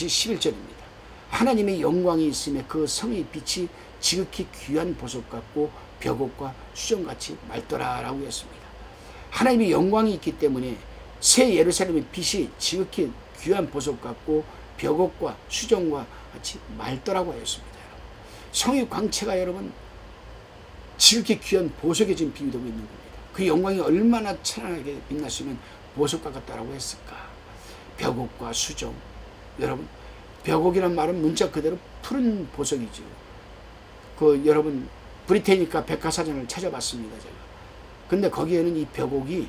다시 11절입니다. 하나님의 영광이 있음에 그 성의 빛이 지극히 귀한 보석 같고 벽옥과 수정같이 맑더라 라고 했습니다. 하나님의 영광이 있기 때문에 새 예루살렘의 빛이 지극히 귀한 보석 같고 벽옥과 수정과 같이 맑더라고 하였습니다. 성의 광채가 여러분 지극히 귀한 보석에 지금 비유되고 있는 겁니다. 그 영광이 얼마나 찬란하게 빛났으면 보석과 같다라고 했을까. 벽옥과 수정. 여러분 벽옥이란 말은 문자 그대로 푸른 보석이죠. 그 여러분 브리테니카 백과사전을 찾아봤습니다. 제가. 근데 거기에는 이 벽옥이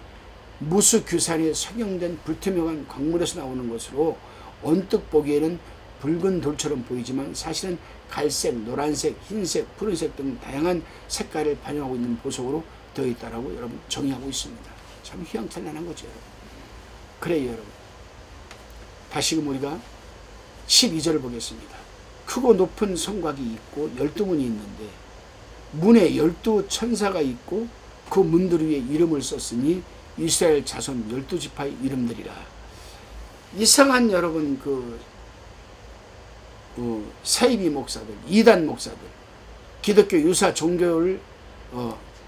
무수규산에 석영된 불투명한 광물에서 나오는 것으로 언뜻 보기에는 붉은 돌처럼 보이지만 사실은 갈색, 노란색, 흰색, 푸른색 등 다양한 색깔을 반영하고 있는 보석으로 되어 있다라고 여러분 정의하고 있습니다. 참 휘황찬란한 거죠. 여러분. 그래요 여러분. 다시금 우리가 12절을 보겠습니다. 크고 높은 성곽이 있고 12문이 있는데 문에 12천사가 있고 그 문들 위에 이름을 썼으니 이스라엘 자손 12지파의 이름들이라. 이상한 여러분 사이비 목사들, 이단 목사들, 기독교 유사 종교를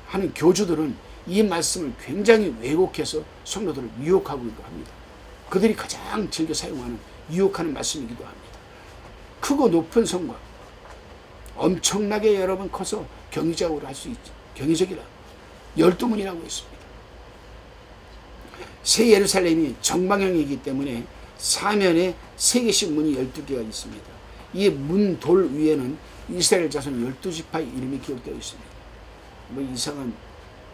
하는 교주들은 이 말씀을 굉장히 왜곡해서 성도들을 유혹하고 합니다. 그들이 가장 즐겨 사용하는 유혹하는 말씀이기도 합니다. 크고 높은 성곽, 엄청나게 여러분 커서 경이적으로 할 수 있죠. 경이적이라 12문이라고 했습니다. 새 예루살렘이 정방향이기 때문에 사면에 3개씩 문이 12개가 있습니다. 이 문 돌 위에는 이스라엘 자손 12지파의 이름이 기록되어 있습니다. 뭐 이상한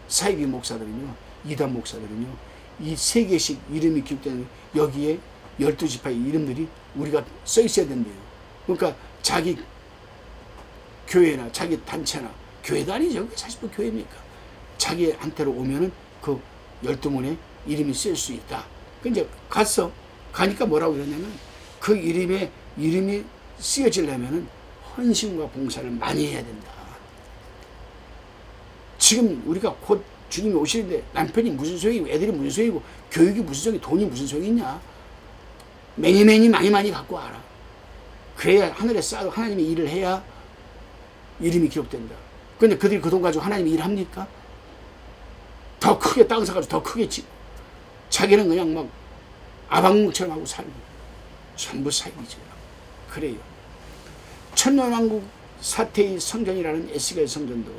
사이비 목사들은요, 이단 목사들은요, 이 3개씩 이름이 기록되는 여기에 12지파의 이름들이 우리가 써 있어야 된대요. 그러니까 자기 교회나 자기 단체나, 교회도 아니죠. 사실 뭐 교회입니까? 자기한테로 오면은 그 12문에 이름이 쓸 수 있다. 근데 가니까 뭐라고 그러냐면 그 이름이 쓰여지려면은 헌신과 봉사를 많이 해야 된다. 지금 우리가 곧 주님이 오시는데 남편이 무슨 소용이고 애들이 무슨 소용이고 교육이 무슨 소용이 돈이 무슨 소용이 있냐. 매니매니 많이 갖고 와라. 그래야 하늘에 쌓아도 하나님의 일을 해야 이름이 기록된다. 그런데 그들이 그 돈 가지고 하나님의 일을 합니까? 더 크게 땅 사가지고 더 크게 짓고 자기는 그냥 막 아방궁처럼 하고 살고 전부 사기죠. 그래요. 천년왕국 사태의 성전이라는 에스겔 성전도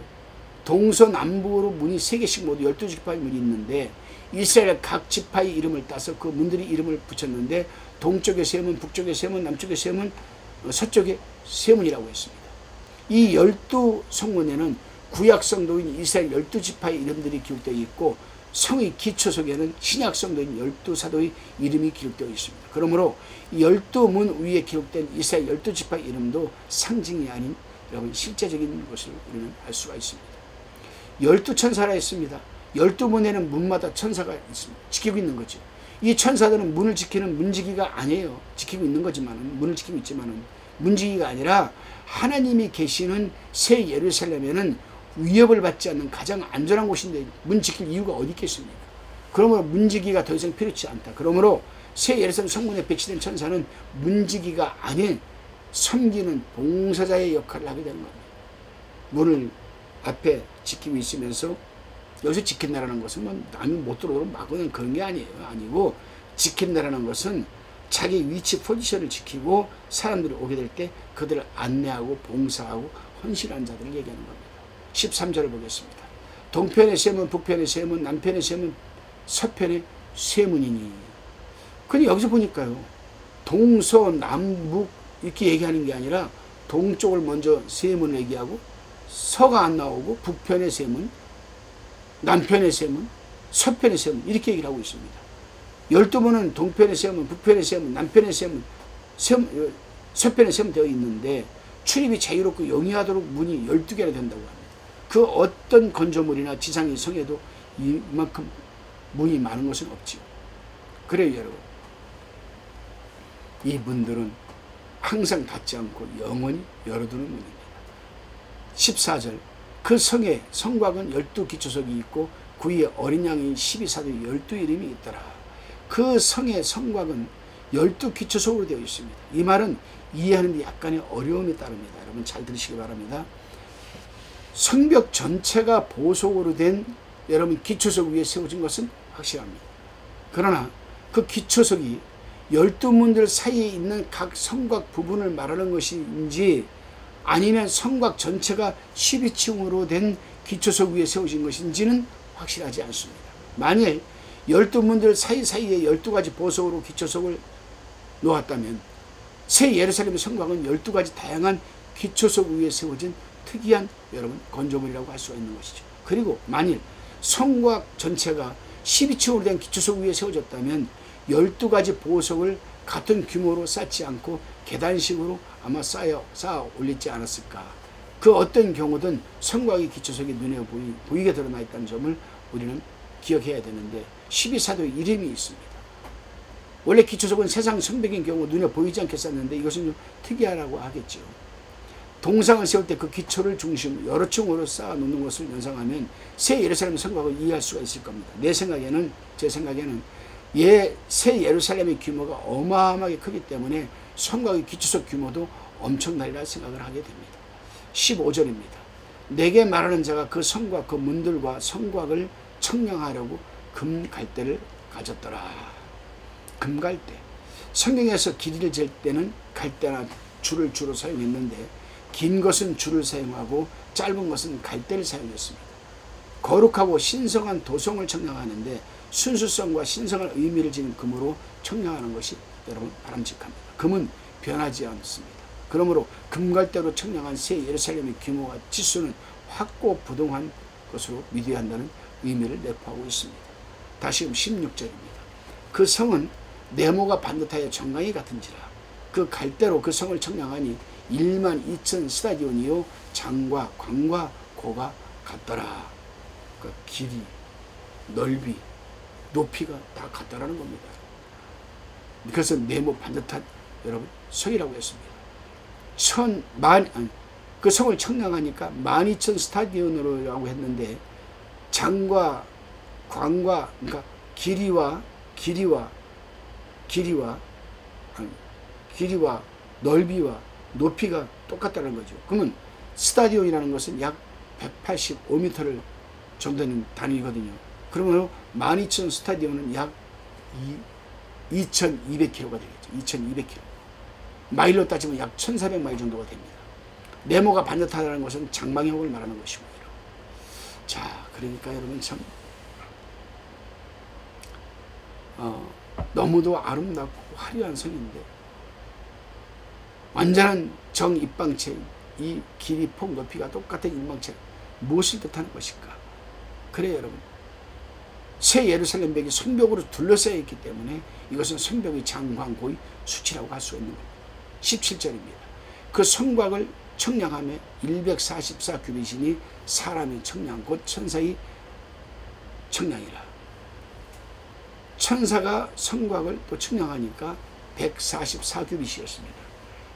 동서남북으로 문이 3개씩 모두 12지파의 문이 있는데 이스라엘 각 지파의 이름을 따서 그 문들이 이름을 붙였는데 동쪽에 3문, 북쪽에 3문, 남쪽에 3문, 서쪽에 3문이라고 했습니다. 이 12성문에는 구약 성도인 이스라엘 12지파의 이름들이 기록되어 있고 성의 기초석에는 신약 성도인 12사도의 이름이 기록되어 있습니다. 그러므로 12문 위에 기록된 이스라엘 12지파의 이름도 상징이 아닌 여러분 실제적인 것을 우리는 알 수가 있습니다. 12천사라 했습니다. 12문에는 문마다 천사가 있습니다. 지키고 있는 거죠. 이 천사들은 문을 지키는 문지기가 아니에요. 지키고 있는 거지만은, 문을 지키고 있지만은 문지기가 아니라 하나님이 계시는 새 예루살렘에는 위협을 받지 않는 가장 안전한 곳인데 문 지킬 이유가 어디 있겠습니까? 그러므로 문지기가 더 이상 필요치 않다. 그러므로 새 예루살렘 성문에 배치된 천사는 문지기가 아닌 섬기는 봉사자의 역할을 하게 되는 겁니다. 문을 앞에 지키고 있으면서 여기서 지킨다라는 것은 뭐 남이 못 들어오도록 막는 그런 게 아니고 지킨다라는 것은 자기 위치 포지션을 지키고 사람들이 오게 될 때 그들을 안내하고 봉사하고 헌신한 자들을 얘기하는 겁니다. 13절을 보겠습니다. 동편의 3문, 북편의 3문, 남편의 3문, 서편의 3문이니. 근데 여기서 보니까요. 동서남북 이렇게 얘기하는 게 아니라 동쪽을 먼저 3문을 얘기하고 서가 안 나오고 북편의 3문, 남편의 3문, 서편의 3문 이렇게 얘기를 하고 있습니다. 12문은 동편의 3문, 북편의 3문, 남편의 3문, 서편의 3문 되어 있는데 출입이 자유롭고 영위하도록 문이 12개나 된다고 합니다. 그 어떤 건조물이나 지상의 성에도 이만큼 문이 많은 것은 없지요. 그래요 여러분. 이 문들은 항상 닫지 않고 영원히 열어두는 문입니다. 14절 그 성에 성곽은 12기초석이 있고 그 위에 어린 양의 12사도의 12이름이 있더라. 그 성의 성곽은 12기초석으로 되어 있습니다. 이 말은 이해하는 데 약간의 어려움이 따릅니다. 여러분 잘 들으시기 바랍니다. 성벽 전체가 보석으로 된 여러분 기초석 위에 세워진 것은 확실합니다. 그러나 그 기초석이 12문들 사이에 있는 각 성곽 부분을 말하는 것인지 아니면 성곽 전체가 12층으로 된 기초석 위에 세워진 것인지는 확실하지 않습니다. 만일 12문들 사이사이에 12가지 보석으로 기초석을 놓았다면 새 예루살렘의 성곽은 12가지 다양한 기초석 위에 세워진 특이한 여러분 건조물이라고 할 수가 있는 것이죠. 그리고 만일 성곽 전체가 12층으로 된 기초석 위에 세워졌다면 12가지 보석을 같은 규모로 쌓지 않고 계단식으로 아마 쌓아 올리지 않았을까. 그 어떤 경우든 성곽의 기초석이 눈에 보이게 드러나 있다는 점을 우리는 기억해야 되는데 12사도의 이름이 있습니다. 원래 기초석은 세상 성벽인 경우 눈에 보이지 않게 쌓는데 이것은 좀 특이하다고 하겠죠. 동상을 세울 때 그 기초를 중심으로 여러 층으로 쌓아 놓는 것을 연상하면 새 예루살렘 성곽을 이해할 수가 있을 겁니다. 제 생각에는 새 예루살렘의 규모가 어마어마하게 크기 때문에 성곽의 기초석 규모도 엄청나리라 생각을 하게 됩니다. 15절입니다. 내게 말하는 자가 그 성곽 그 문들과 성곽을 청량하려고 금갈대를 가졌더라. 금갈대. 성경에서 길이를 잴 때는 갈대나 줄을 주로 사용했는데 긴 것은 줄을 사용하고 짧은 것은 갈대를 사용했습니다. 거룩하고 신성한 도성을 청량하는데 순수성과 신성한 의미를 지닌 금으로 청량하는 것이 여러분 바람직합니다. 금은 변하지 않습니다. 그러므로 금갈대로 청량한 새 예루살렘의 규모와 지수는 확고부동한 것으로 믿어야 한다는 의미를 내포하고 있습니다. 다시금 16절입니다. 그 성은 네모가 반듯하여 정강이 같은지라 그 갈대로 그 성을 청량하니 1만 2천 스타디온이요 장과 광과 고가 같더라. 그 길이, 넓이, 높이가 다 같다라는 겁니다. 그래서 네모 반듯한 여러분 성이라고 했습니다. 그 성을 청량하니까 12,000 스타디온으로라고 했는데 장과 광과 그러니까 길이와 넓이와 높이가 똑같다는 거죠. 그러면 스타디온이라는 것은 약 185m를 정도는 단위거든요. 그러면 12,000 스타디온은 약 2,200km가 되겠죠. 2,200km. 마일로 따지면 약 1,400마일 정도가 됩니다. 네모가 반듯하다는 것은 장방형을 말하는 것이고요. 자, 그러니까 여러분 참 너무도 아름답고 화려한 성인데 완전한 정입방체, 이 길이, 폭, 높이가 똑같은 입방체 무엇을 뜻하는 것일까? 그래요, 여러분. 새 예루살렘 벽이 성벽으로 둘러싸여 있기 때문에 이것은 성벽의 장광고의 수치라고 할 수 있는 겁니다. 17절입니다. 그 성곽을 청량함에 144규빗이니 사람의 청량 곧 천사의 청량이라. 천사가 성곽을 또 청량하니까 144규빗이었습니다.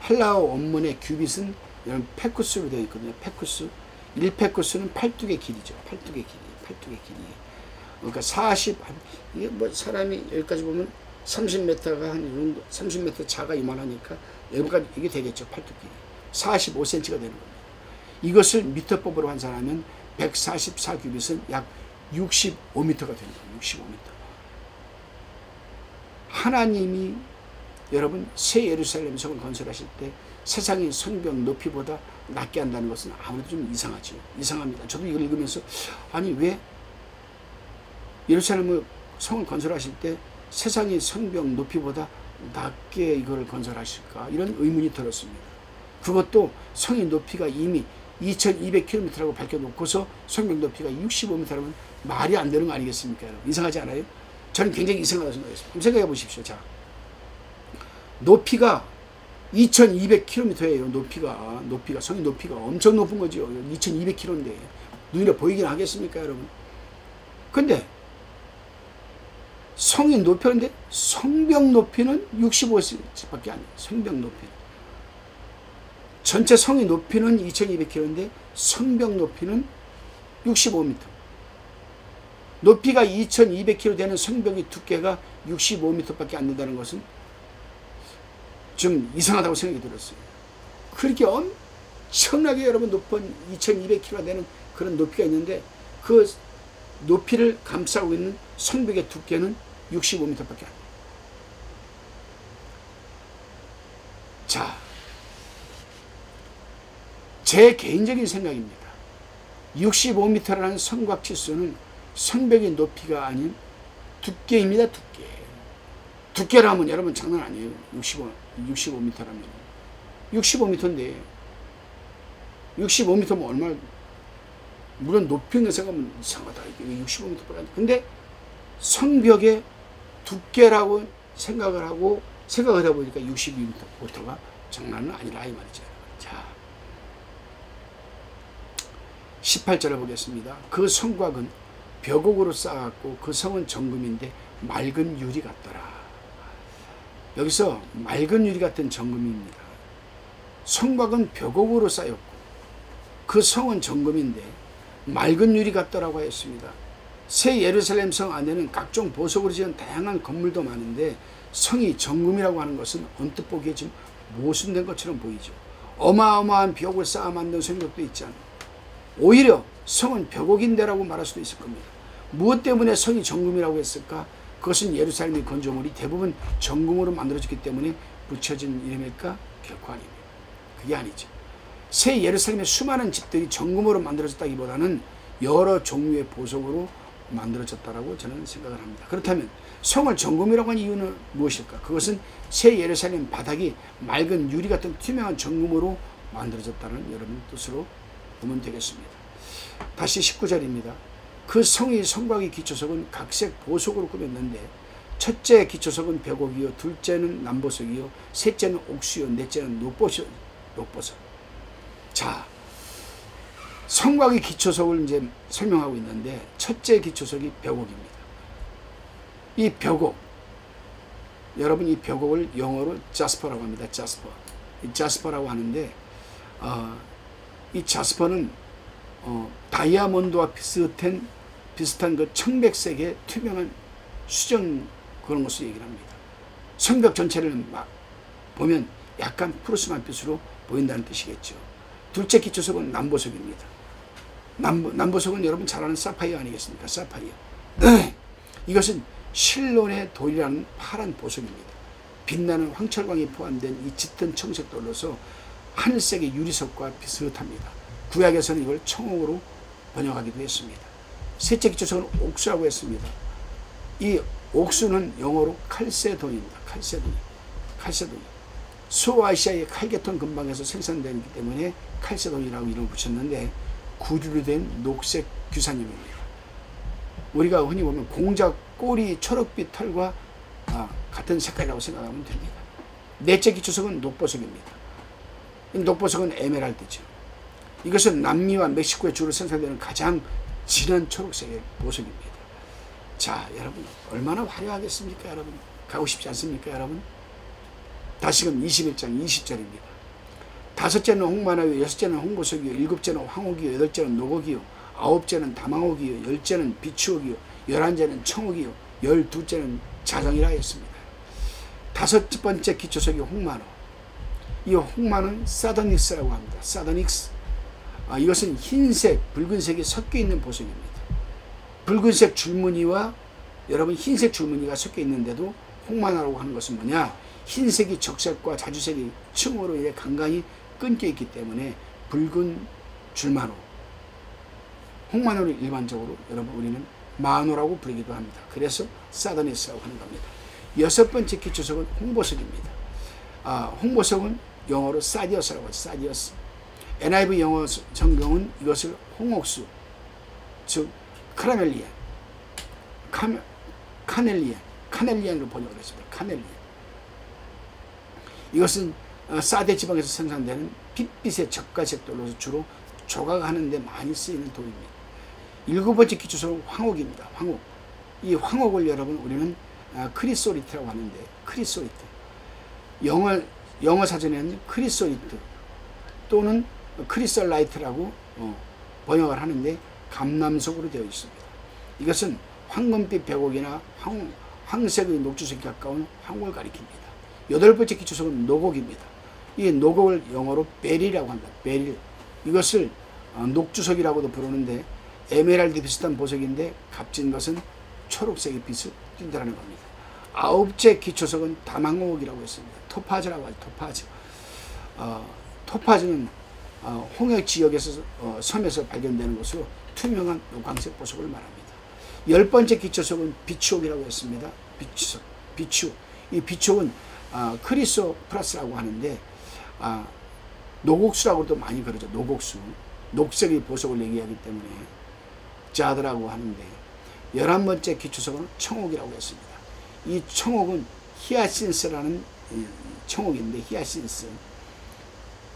헬라어 원문의 규빗은 이런 페쿠스로 되어 있거든요. 페쿠스. 1페쿠스는 8뚝의 길이죠. 8뚝의 길이. 그러니까 40, 이게 뭐 사람이 여기까지 보면 30m가 한 이 정도, 30m 차가 이만하니까 여기까지 이게 되겠죠. 8뚝 길이. 45cm가 되는 겁니다. 이것을 미터법으로 환산하면 144규빗은 약 65m가 되는 거예요. 65m. 하나님이 여러분 새 예루살렘 성을 건설하실 때 세상의 성벽 높이보다 낮게 한다는 것은 아무래도 좀 이상하죠. 이상합니다. 저도 이걸 읽으면서 아니 왜 예루살렘 성을 건설하실 때 세상의 성벽 높이보다 낮게 이걸 건설하실까 이런 의문이 들었습니다. 그것도 성의 높이가 이미 2200km라고 밝혀놓고서 성벽 높이가 65m라면 말이 안 되는 거 아니겠습니까? 여러분? 이상하지 않아요? 저는 굉장히 이상하다고 생각했습니다. 한번 생각해 보십시오. 자, 높이가 2200km예요. 높이가 성의 높이가 엄청 높은 거죠. 2200km인데 눈에 보이긴 하겠습니까, 여러분? 근데 성의 높이인데 성벽 높이는 65cm밖에 안 돼요. 성벽 높이는. 전체 성의 높이는 2200km인데 성벽 높이는 65m. 높이가 2200km 되는 성벽의 두께가 65m밖에 안 된다는 것은 좀 이상하다고 생각이 들었어요. 그렇게 엄청나게 여러분 높은 2200km가 되는 그런 높이가 있는데 그 높이를 감싸고 있는 성벽의 두께는 65m밖에 안 돼요. 자, 제 개인적인 생각입니다. 65m라는 성곽 치수는 성벽의 높이가 아닌 두께입니다. 두께라면 여러분 장난 아니에요. 65m라면 65m인데 65m면 얼마, 물론 높이는 생각하면 이상하다. 이게 65m보다. 근데 성벽의 두께라고 생각을 하다 보니까 62m가 장난은 아니라 이 말이죠. 자, 18절을 보겠습니다. 그 성곽은 벽옥으로 쌓았고 그 성은 정금인데 맑은 유리 같더라. 여기서 맑은 유리 같은 정금입니다. 성곽은 벽옥으로 쌓였고 그 성은 정금인데 맑은 유리 같더라고 했습니다. 새 예루살렘 성 안에는 각종 보석으로 지은 다양한 건물도 많은데 성이 정금이라고 하는 것은 언뜻 보기에 좀 모순된 것처럼 보이죠. 어마어마한 벽을 쌓아 만든 성벽도 있지 않아요. 오히려 성은 벽옥인데라고 말할 수도 있을 겁니다. 무엇 때문에 성이 정금이라고 했을까? 그것은 예루살렘의 건조물이 대부분 정금으로 만들어졌기 때문에 붙여진 이름일까? 결코 아닙니다. 그게 아니죠. 새 예루살렘의 수많은 집들이 정금으로 만들어졌다기보다는 여러 종류의 보석으로 만들어졌다고 저는 생각을 합니다. 그렇다면 성을 정금이라고 한 이유는 무엇일까? 그것은 새 예루살렘 바닥이 맑은 유리 같은 투명한 정금으로 만들어졌다는 여러분 뜻으로 보면 되겠습니다. 다시 19절입니다. 그 성의 성곽의 기초석은 각색 보석으로 꾸몄는데 첫째 기초석은 벽옥이요, 둘째는 남보석이요, 셋째는 옥수요, 넷째는 녹보석. 자, 성곽의 기초석을 이제 설명하고 있는데 첫째 기초석이 벽옥입니다. 이 벽옥, 여러분 이 벽옥을 영어로 자스퍼라고 합니다. 자스퍼. 이 자스퍼라고 하는데 이 자스퍼는 다이아몬드와 비슷한 그 청백색의 투명한 수정 그런 것을 얘기를 합니다. 성벽 전체를 막 보면 약간 푸르스만 빛으로 보인다는 뜻이겠죠. 둘째 기초석은 남보석입니다. 남보석은 여러분 잘 아는 사파이어 아니겠습니까? 사파이어. 이것은 실론의 돌이라는 파란 보석입니다. 빛나는 황철광이 포함된 이 짙은 청색 돌로서 하늘색의 유리석과 비슷합니다. 구약에서는 이걸 청옥으로 번역하기도 했습니다. 셋째 기초석은 옥수라고 했습니다. 이 옥수는 영어로 칼세돈입니다. 칼세돈. 소아시아의 칼게톤 근방에서 생산되기 때문에 칼세돈이라고 이름을 붙였는데 구리로 된 녹색 규산염입니다. 우리가 흔히 보면 공작 꼬리 초록빛 털과 같은 색깔이라고 생각하면 됩니다. 넷째 기초석은 녹보석입니다. 녹보석은 에메랄드죠. 이것은 남미와 멕시코에 주로 생산되는 가장 진한 초록색의 보석입니다. 자, 여러분 얼마나 화려하겠습니까? 여러분 가고 싶지 않습니까? 여러분 다시금 21장 20절입니다. 다섯째는 홍마나요, 여섯째는 홍보석이요, 일곱째는 황옥이요, 여덟째는 녹옥이요, 아홉째는 다망옥이요, 열째는 비추옥이요, 11째는 청옥이요, 12째는 자정이라 했습니다. 다섯 번째 기초석이 홍마노. 이 홍마는 사더닉스라고 합니다. 사더닉스. 이것은 흰색, 붉은색이 섞여 있는 보석입니다. 붉은색 줄무늬와 여러분 흰색 줄무늬가 섞여 있는데도 홍마나라고 하는 것은 뭐냐? 흰색이 적색과 자주색이 층으로 인해 간간히 끊겨 있기 때문에 붉은 줄마노. 홍마노를 일반적으로 여러분 우리는 마노라고 부르기도 합니다. 그래서 사더닉스라고 하는 겁니다. 여섯 번째 기초석은 홍보석입니다. 홍보석은 영어로 사디어스라고 하죠. 사디어스. NIV 영어 성경은 이것을 홍옥수, 즉 카라멜리안, 카넬리안으로 번역을 했습니다. 카넬리안. 이것은 사데 지방에서 생산되는 핏빛의 적가색 돌로서 주로 조각하는 데 많이 쓰이는 돌입니다. 일곱 번째 기초석은 황옥입니다. 황옥. 이 황옥을 여러분 우리는 크리솔리트라고 하는데, 크리솔리트. 영어 사전에는 크리솔리트 또는 크리솔라이트라고 번역을 하는데 감남석으로 되어 있습니다. 이것은 황금빛 벽옥이나 황색의 녹주색에 가까운 황옥을 가리킵니다. 8번째 기초석은 노곡입니다. 이 노곡을 영어로 베릴이라고 합니다. 베릴. 이것을 녹주석이라고도 부르는데 에메랄드 비슷한 보석인데 값진 것은 초록색의 빛을 띈다는 겁니다. 9째 기초석은 다망호옥이라고 했습니다. 토파즈라고 하죠. 토파즈. 토파즈는 홍역 지역에서 섬에서 발견되는 것으로 투명한 녹광색 보석을 말합니다. 10번째 기초석은 비추옥이라고 했습니다. 비추석. 비추. 이 비추옥은 크리소프라스라고 하는데 노곡수라고도 많이 그러죠. 노곡수. 녹색의 보석을 얘기하기 때문에 자드라고 하는데 11번째 기초석은 청옥이라고 했습니다. 이 청옥은 히아신스라는 청옥인데 히아신스.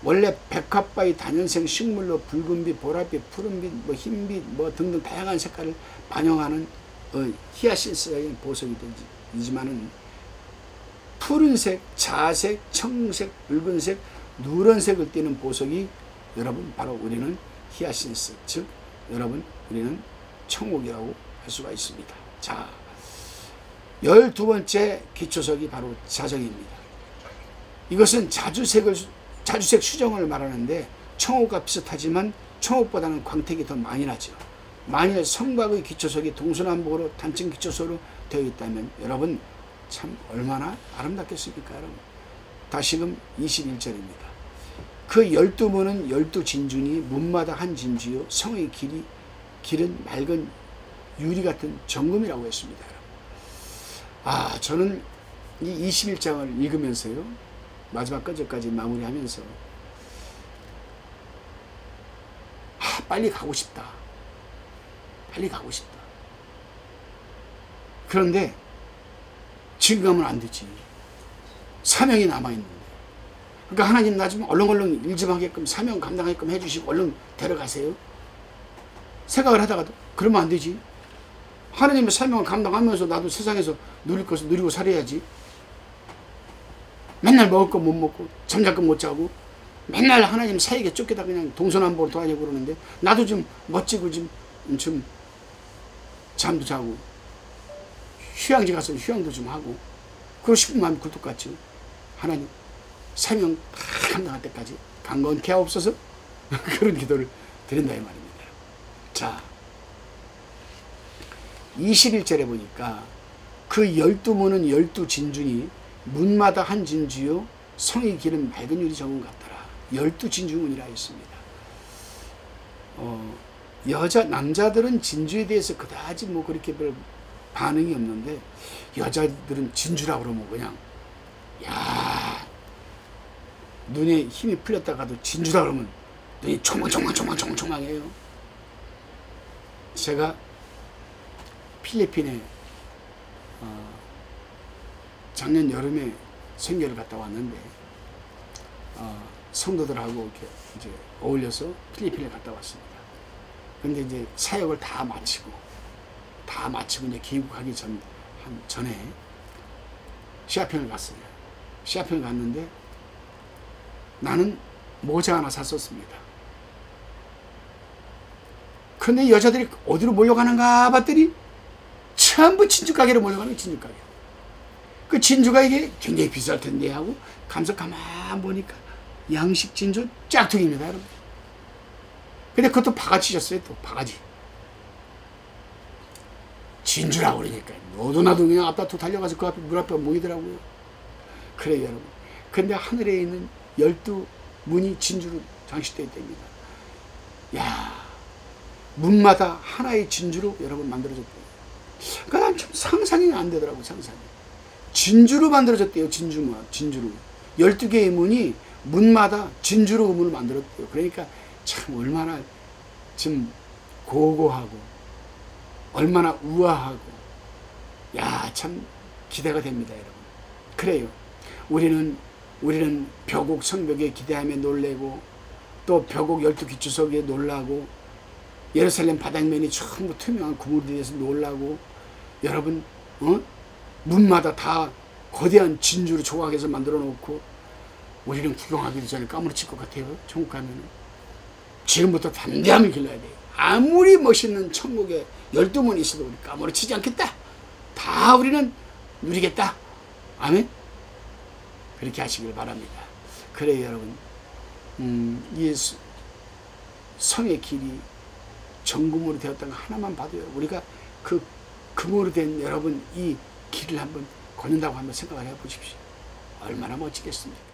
원래 백합바위 단연생 식물로 붉은빛, 보랏빛, 푸른빛, 흰빛 등등 다양한 색깔을 반영하는 히아신스라는 보석이 되지만은 푸른색, 자색, 청색, 붉은색, 누런색을 띠는 보석이 여러분 바로 우리는 히아신스, 즉 여러분 우리는 청옥이라고 할 수가 있습니다. 자, 12번째 기초석이 바로 자정입니다. 이것은 자주색 수정을 말하는데 청옥과 비슷하지만 청옥보다는 광택이 더 많이 나죠. 만일 성곽의 기초석이 동서남북으로 단층 기초석으로 되어 있다면 여러분 참 얼마나 아름답겠습니까? 여러분. 다시금 21절입니다. 그 12문은 12진주니 문마다 한 진주요 성의 길은 맑은 유리 같은 정금이라고 했습니다. 저는 이 21장을 읽으면서요 마지막 끝까지 마무리하면서 빨리 가고 싶다. 빨리 가고 싶다. 그런데 지금 가면 안 되지. 사명이 남아있는데. 그러니까 하나님 나 좀 얼렁얼렁 일 좀 하게끔 사명 감당하게끔 해주시고 얼른 데려가세요. 생각을 하다가도 그러면 안 되지. 하나님의 사명을 감당하면서 나도 세상에서 누릴 것을 누리고 살아야지. 맨날 먹을 거 못 먹고 잠잘 거 못 자고 맨날 하나님 사역에 쫓기다 그냥 동서남북으로 돌아다니고 그러는데 나도 좀 멋지고 좀 잠도 자고 휴양지 가서 휴양도 좀 하고 그러고 싶은 마음이 굴뚝 같죠. 하나님 사명 다 감당할 때까지 강건 케어 없어서 그런 기도를 드린다 이 말입니다. 자, 21절에 보니까 그 12문은 12진주니 문마다 한 진주요 성의 길은 맑은 유리 정금 같더라. 12진주문이라 했습니다. 남자들은 진주에 대해서 그다지 그렇게 별 반응이 없는데 여자들은 진주라고 그러면 그냥 눈에 힘이 풀렸다가도 진주라 그러면 눈이 총망해요. 제가 필리핀에 작년 여름에 생계를 갔다 왔는데 성도들하고 이렇게 이제 어울려서 필리핀에 갔다 왔습니다. 근데 이제 사역을 다 마치고 이제 귀국하기 전에 시아평을 갔어요. 시아평을 갔는데 나는 모자 하나 샀었습니다. 근데 여자들이 어디로 몰려가는가 봤더니 전부 진주 가게로 몰려가는 진주 가게. 그 진주가 이게 굉장히 비쌀 텐데 하고 가면서 가만 보니까 양식 진주 짝퉁입니다, 여러분. 근데 그것도 바가지 졌어요, 또 바가지. 진주라고 그러니까 너도 나도 그냥 앞다투 달려가서 그 앞에 물 앞에 모이더라고요. 그래요, 여러분. 근데 하늘에 있는 12문이 진주로 장식되어 있답니다. 야, 문마다 하나의 진주로 여러분 만들어졌대요. 그러니까 난 좀 상상이 안 되더라고, 상상이. 진주로 만들어졌대요, 진주로. 12개의 문이 문마다 진주로 문을 만들었대요. 그러니까 참 얼마나 좀 고고하고 얼마나 우아하고 참 기대가 됩니다, 여러분. 그래요. 우리는 벼곡 성벽에 기대하며 놀래고 또 벼곡 12기초석에 놀라고 예루살렘 바닥면이 전부 투명한 구물에 대해서 놀라고 여러분 문마다 다 거대한 진주로 조각해서 만들어 놓고 우리는 구경하기도 전에 까무러칠 것 같아요. 천국 가면은. 지금부터 담대함을 길러야 돼요. 아무리 멋있는 천국에 12문이 있어도 우리 까무러치지 않겠다. 다 우리는 누리겠다. 아멘. 그렇게 하시길 바랍니다. 그래요 여러분, 이 성의 길이 정금으로 되었다는 거 하나만 봐도요, 우리가 그 금으로 된 여러분 이 길을 한번 걷는다고 한번 생각을 해보십시오. 얼마나 멋지겠습니까?